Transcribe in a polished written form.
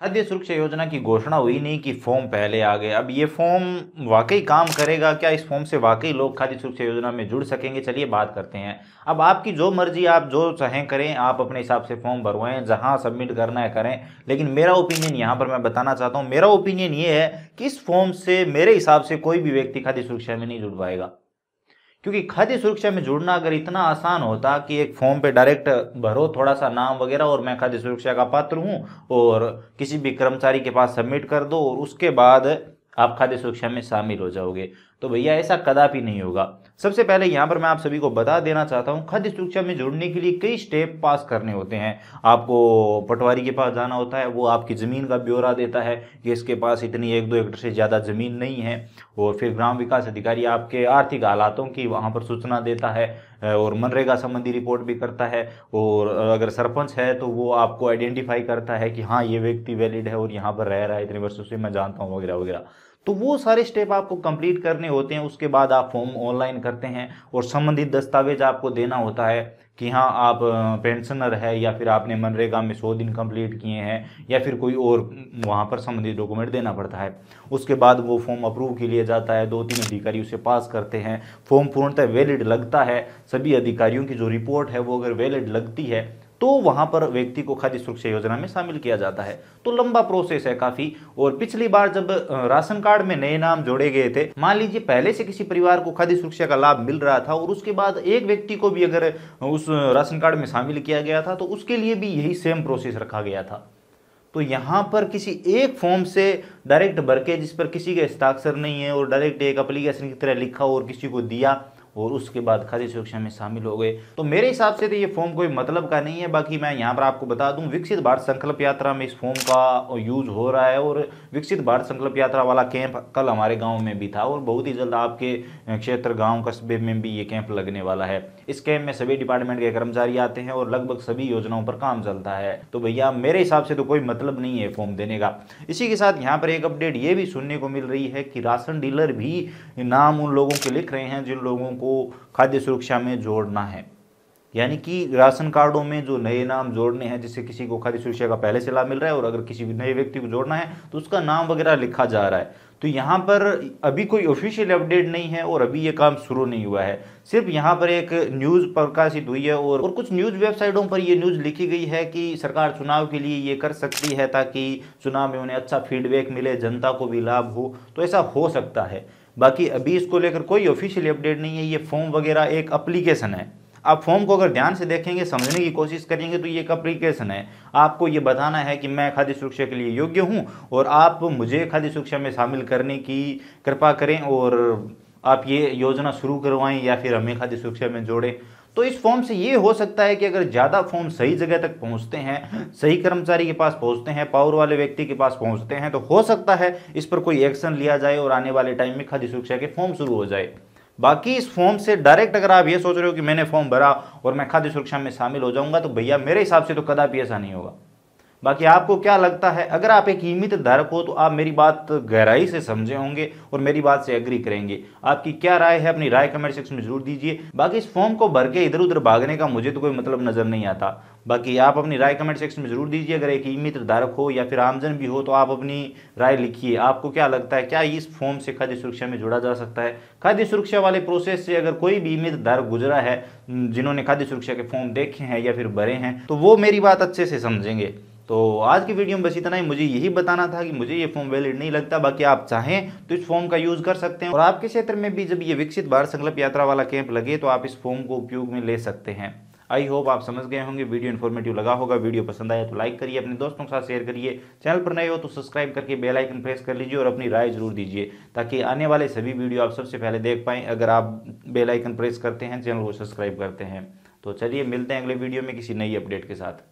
खाद्य सुरक्षा योजना की घोषणा हुई नहीं कि फॉर्म पहले आ गए। अब ये फॉर्म वाकई काम करेगा क्या? इस फॉर्म से वाकई लोग खाद्य सुरक्षा योजना में जुड़ सकेंगे? चलिए बात करते हैं। अब आपकी जो मर्जी, आप जो चाहें करें, आप अपने हिसाब से फॉर्म भरवाएं, जहां सबमिट करना है करें। लेकिन मेरा ओपिनियन यहाँ पर मैं बताना चाहता हूँ, मेरा ओपिनियन ये है कि इस फॉर्म से मेरे हिसाब से कोई भी व्यक्ति खाद्य सुरक्षा में नहीं जुड़ पाएगा। क्योंकि खाद्य सुरक्षा में जुड़ना अगर इतना आसान होता कि एक फॉर्म पे डायरेक्ट भरो थोड़ा सा नाम वगैरह और मैं खाद्य सुरक्षा का पात्र हूं, और किसी भी कर्मचारी के पास सबमिट कर दो और उसके बाद आप खाद्य सुरक्षा में शामिल हो जाओगे, तो भैया ऐसा कदापि नहीं होगा। सबसे पहले यहाँ पर मैं आप सभी को बता देना चाहता हूँ, खाद्य सुरक्षा में जुड़ने के लिए कई स्टेप पास करने होते हैं। आपको पटवारी के पास जाना होता है, वो आपकी ज़मीन का ब्यौरा देता है कि इसके पास इतनी 1-2 एकड़ से ज़्यादा ज़मीन नहीं है। और फिर ग्राम विकास अधिकारी आपके आर्थिक हालातों की वहाँ पर सूचना देता है और मनरेगा संबंधी रिपोर्ट भी करता है। और अगर सरपंच है तो वो आपको आइडेंटिफाई करता है कि हाँ ये व्यक्ति वैलिड है और यहाँ पर रह रहा है, इतने वर्षों से मैं जानता हूँ वगैरह वगैरह। तो वो सारे स्टेप आपको कंप्लीट करने होते हैं। उसके बाद आप फॉर्म ऑनलाइन करते हैं और संबंधित दस्तावेज आपको देना होता है कि हाँ आप पेंशनर है, या फिर आपने मनरेगा में 100 दिन कंप्लीट किए हैं, या फिर कोई और वहाँ पर संबंधित डॉक्यूमेंट देना पड़ता है। उसके बाद वो फॉर्म अप्रूव के लिए जाता है, 2-3 अधिकारी उसे पास करते हैं। फॉर्म पूर्णतः वैलिड लगता है, सभी अधिकारियों की जो रिपोर्ट है वो अगर वैलिड लगती है तो वहां पर व्यक्ति को खाद्य सुरक्षा योजना में शामिल किया जाता है। तो लंबा प्रोसेस है काफी। और पिछली बार जब राशन कार्ड में नए नाम जोड़े गए थे, मान लीजिए पहले से किसी परिवार को खाद्य सुरक्षा का लाभ मिल रहा था और उसके बाद एक व्यक्ति को भी अगर उस राशन कार्ड में शामिल किया गया था तो उसके लिए भी यही सेम प्रोसेस रखा गया था। तो यहाँ पर किसी एक फॉर्म से डायरेक्ट भर के, जिस पर किसी के हस्ताक्षर नहीं है, और डायरेक्ट एक एप्लीकेशन की तरह लिखा और किसी को दिया और उसके बाद खाद्य सुरक्षा में शामिल हो गए, तो मेरे हिसाब से तो ये फॉर्म कोई मतलब का नहीं है। बाकी मैं यहाँ पर आपको बता दूं, विकसित भारत संकल्प यात्रा में इस फॉर्म का यूज हो रहा है और विकसित भारत संकल्प यात्रा वाला कैंप कल हमारे गाँव में भी था और बहुत ही जल्द आपके क्षेत्र गाँव कस्बे में भी ये कैंप लगने वाला है। इस कैंप में सभी डिपार्टमेंट के कर्मचारी आते हैं और लगभग सभी योजनाओं पर काम चलता है। तो भैया मेरे हिसाब से तो कोई मतलब नहीं है फॉर्म देने का। इसी के साथ यहाँ पर एक अपडेट ये भी सुनने को मिल रही है कि राशन डीलर भी नाम उन लोगों के लिख रहे हैं जिन लोगों को खाद्य सुरक्षा में जोड़ना है। यानी कि राशन कार्डों में जो नए नाम जोड़ने हैं, जिससे किसी को खाद्य सुरक्षा का पहले से लाभ मिल रहा है और अगर किसी नए व्यक्ति को जोड़ना है तो उसका नाम वगैरह लिखा जा रहा है। तो यहाँ पर अभी कोई ऑफिशियल अपडेट नहीं है और अभी ये काम शुरू नहीं हुआ है। सिर्फ यहाँ पर एक न्यूज़ प्रकाशित हुई है और कुछ न्यूज़ वेबसाइटों पर ये न्यूज़ लिखी गई है कि सरकार चुनाव के लिए ये कर सकती है ताकि चुनाव में उन्हें अच्छा फीडबैक मिले, जनता को भी लाभ हो। तो ऐसा हो सकता है। बाकी अभी इसको लेकर कोई ऑफिशियल अपडेट नहीं है। ये फॉर्म वगैरह एक एप्लीकेशन है। आप फॉर्म को अगर ध्यान से देखेंगे, समझने की कोशिश करेंगे तो ये एक एप्लीकेशन है। आपको ये बताना है कि मैं खाद्य सुरक्षा के लिए योग्य हूँ और आप मुझे खाद्य सुरक्षा में शामिल करने की कृपा करें और आप ये योजना शुरू करवाएं या फिर हमें खाद्य सुरक्षा में जोड़ें। तो इस फॉर्म से ये हो सकता है कि अगर ज़्यादा फॉर्म सही जगह तक पहुंचते हैं, सही कर्मचारी के पास पहुंचते हैं, पावर वाले व्यक्ति के पास पहुंचते हैं, तो हो सकता है इस पर कोई एक्शन लिया जाए और आने वाले टाइम में खाद्य सुरक्षा के फॉर्म शुरू हो जाए। बाकी इस फॉर्म से डायरेक्ट अगर आप ये सोच रहे हो कि मैंने फॉर्म भरा और मैं खाद्य सुरक्षा में शामिल हो जाऊंगा, तो भैया मेरे हिसाब से तो कदापि ऐसा नहीं होगा। बाकी आपको क्या लगता है? अगर आप एक नियमित धारक हो तो आप मेरी बात गहराई से समझे होंगे और मेरी बात से एग्री करेंगे। आपकी क्या राय है? अपनी राय कमेंट सेक्शन में जरूर दीजिए। बाकी इस फॉर्म को भर के इधर उधर भागने का मुझे तो कोई मतलब नजर नहीं आता। बाकी आप अपनी राय कमेंट सेक्शन में जरूर दीजिए। अगर एक नियमित धारक हो या फिर आमजन भी हो तो आप अपनी राय लिखिए। आपको क्या लगता है, क्या इस फॉर्म से खाद्य सुरक्षा में जुड़ा जा सकता है? खाद्य सुरक्षा वाले प्रोसेस से अगर कोई भी नियमित धारक गुजरा है, जिन्होंने खाद्य सुरक्षा के फॉर्म देखे हैं या फिर भरे हैं, तो वो मेरी बात अच्छे से समझेंगे। तो आज की वीडियो में बस इतना ही। मुझे यही बताना था कि मुझे ये फॉर्म वैलिड नहीं लगता। बाकी आप चाहें तो इस फॉर्म का यूज कर सकते हैं और आपके क्षेत्र में भी जब ये विकसित भारत संकल्प यात्रा वाला कैंप लगे तो आप इस फॉर्म को उपयोग में ले सकते हैं। आई होप आप समझ गए होंगे, वीडियो इन्फॉर्मेटिव लगा होगा। वीडियो पसंद आया तो लाइक करिए, अपने दोस्तों के साथ शेयर करिए। चैनल पर नए हो तो सब्सक्राइब करके बेल आइकन प्रेस कर लीजिए और अपनी राय जरूर दीजिए ताकि आने वाले सभी वीडियो आप सबसे पहले देख पाएं, अगर आप बेल आइकन प्रेस करते हैं, चैनल को सब्सक्राइब करते हैं। तो चलिए मिलते हैं अगले वीडियो में किसी नई अपडेट के साथ।